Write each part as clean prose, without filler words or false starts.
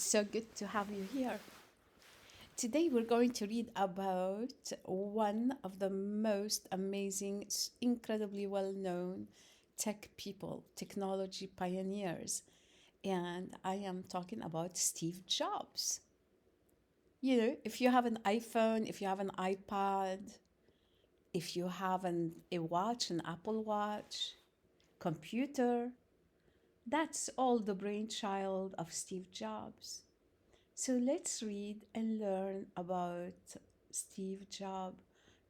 It's so good to have you here. Today, we're going to read about one of the most amazing, incredibly well known tech people, technology pioneers. And I am talking about Steve Jobs. You know, if you have an iPhone, if you have an iPad, if you have a watch, an Apple Watch, computer, that's all the brainchild of Steve Jobs. So let's read and learn about Steve Jobs.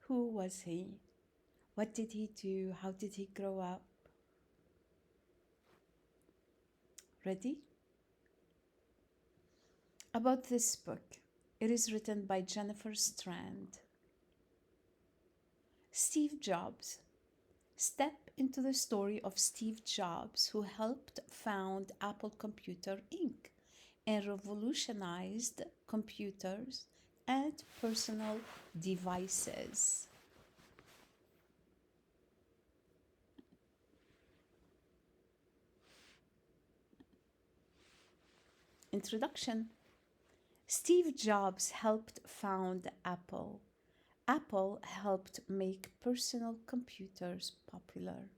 Who was he? What did he do? How did he grow up? Ready? About this book. It is written by Jennifer Strand. Steve Jobs. Step into the story of Steve Jobs, who helped found Apple Computer Inc. and revolutionized computers and personal devices. Introduction. Steve Jobs helped found Apple. Apple helped make personal computers popular.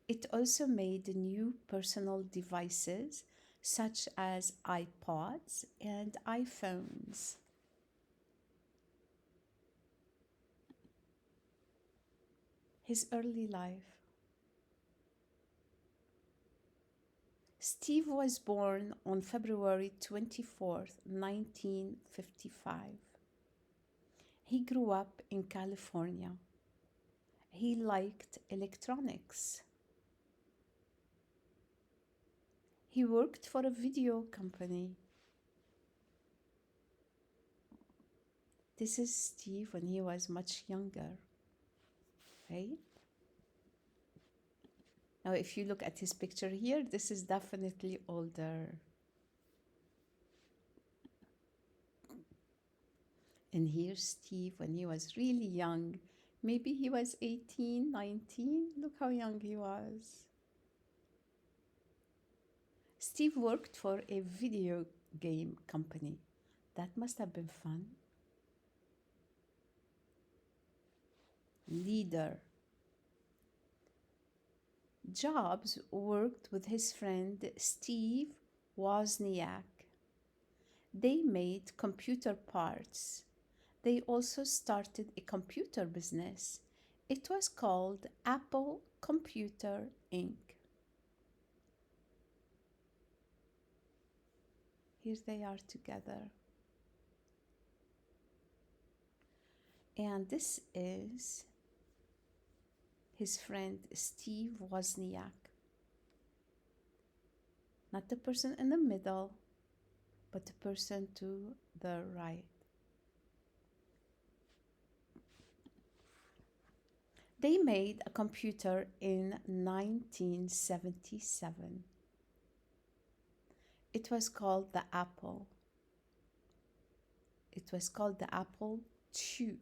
It also made new personal devices such as iPods and iPhones. His early life. Steve was born on February 24th, 1955. He grew up in California. He liked electronics. He worked for a video company. This is Steve when he was much younger, right? Now, if you look at his picture here, this is definitely older. And here's Steve when he was really young. Maybe he was 18, 19. Look how young he was. Steve worked for a video game company. That must have been fun. Leader. Jobs worked with his friend Steve Wozniak. They made computer parts. They also started a computer business. It was called Apple Computer Inc. Here they are together. And this is his friend Steve Wozniak. Not the person in the middle, but the person to the right. They made a computer in 1977. It was called the Apple. It was called the Apple II.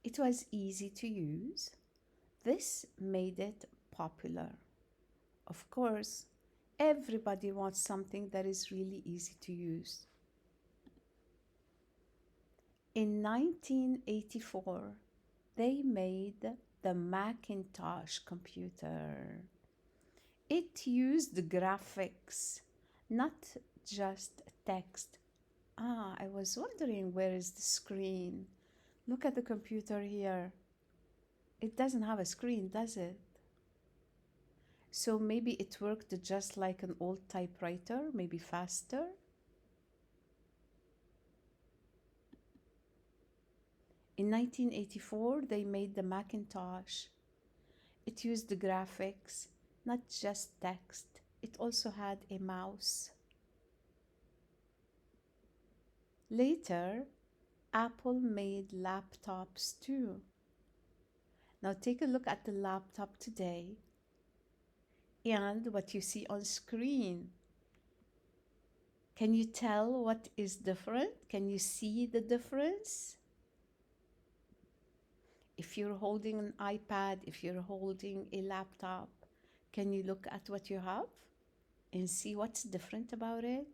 It was easy to use. This made it popular. Of course, everybody wants something that is really easy to use. In 1984, they made the Macintosh computer. It used graphics, not just text. I was wondering where is the screen? Look at the computer here. It doesn't have a screen, does it? So maybe it worked just like an old typewriter, maybe faster. In 1984, they made the Macintosh. It used the graphics, not just text. It also had a mouse. Later, Apple made laptops too. Now take a look at the laptop today and what you see on screen. Can you tell what is different? Can you see the difference? If you're holding an iPad, if you're holding a laptop, can you look at what you have? and see what's different about it?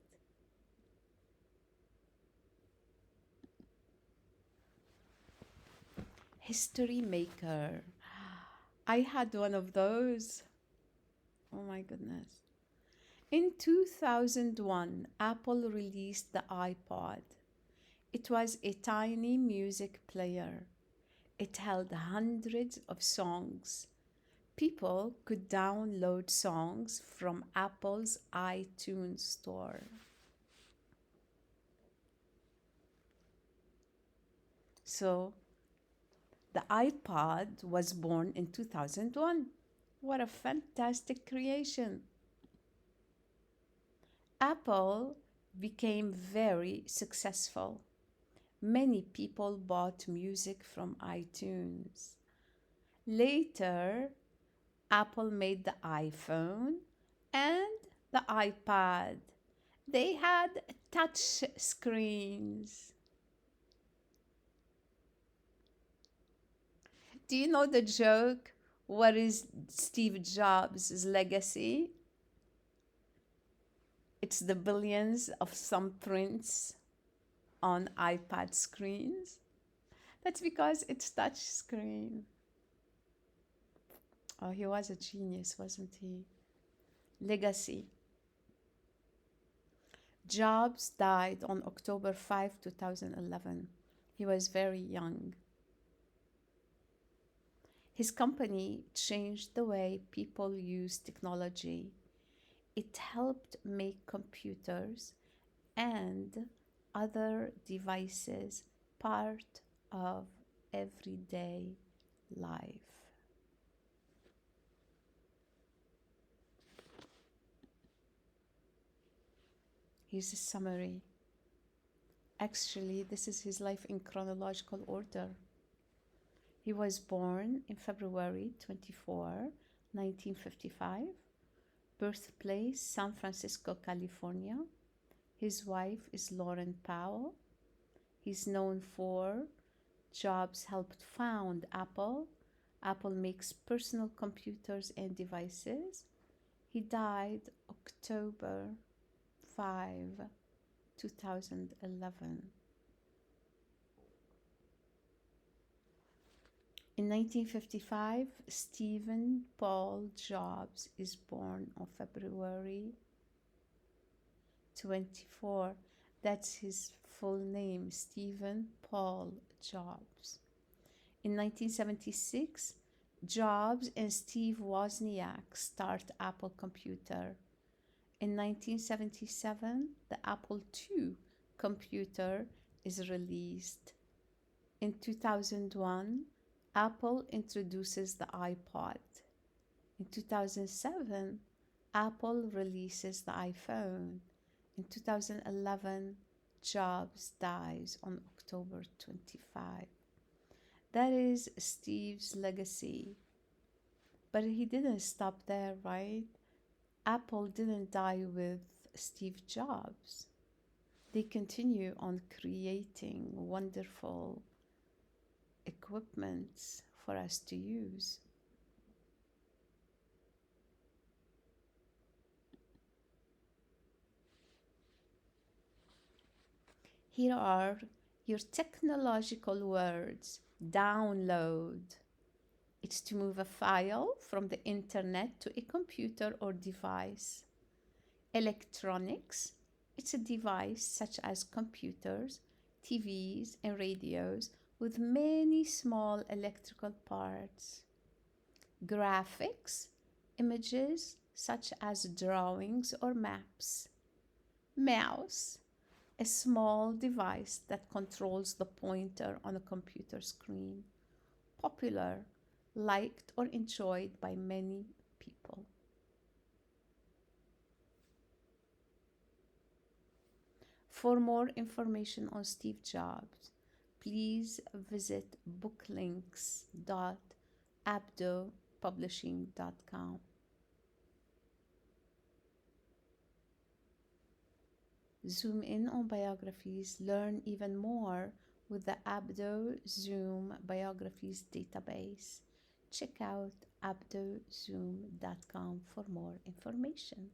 History maker. I had one of those. Oh my goodness. In 2001, Apple released the iPod. It was a tiny music player. It held hundreds of songs. People could download songs from Apple's iTunes store. So the iPod was born in 2001. What a fantastic creation! Apple became very successful. Many people bought music from iTunes. Later, Apple made the iPhone and the iPad. They had touch screens. Do you know the joke? What is Steve Jobs' legacy? It's the billions of thumbprints on iPad screens. That's because it's touch screen. Oh, he was a genius, wasn't he? Legacy. Jobs died on October 5, 2011. He was very young. His company changed the way people use technology. It helped make computers and other devices part of everyday life. Here's a summary. Actually, this is his life in chronological order. He was born in February 24, 1955. Birthplace, San Francisco, California. His wife is Lauren Powell. He's known for Jobs helped found Apple. Apple makes personal computers and devices. He died October 5, 2011. In 1955, Stephen Paul Jobs is born on February 24. That's his full name, Stephen Paul Jobs. In 1976, Jobs and Steve Wozniak start Apple Computer. In 1977, the Apple II computer is released. In 2001, Apple introduces the iPod. In 2007, Apple releases the iPhone. In 2011, Jobs dies on October 25. That is Steve's legacy. But he didn't stop there, right? Apple didn't die with Steve Jobs. They continue on creating wonderful equipment for us to use. Here are your technological words. Download. It's to move a file from the internet to a computer or device. Electronics. It's a device such as computers, TVs, and radios with many small electrical parts. Graphics. Images such as drawings or maps. Mouse. A small device that controls the pointer on a computer screen. Popular, liked or enjoyed by many people. For more information on Steve Jobs, please visit booklinks.abdopublishing.com. Zoom in on biographies, learn even more with the Abdo Zoom Biographies database. Check out abdozoom.com for more information.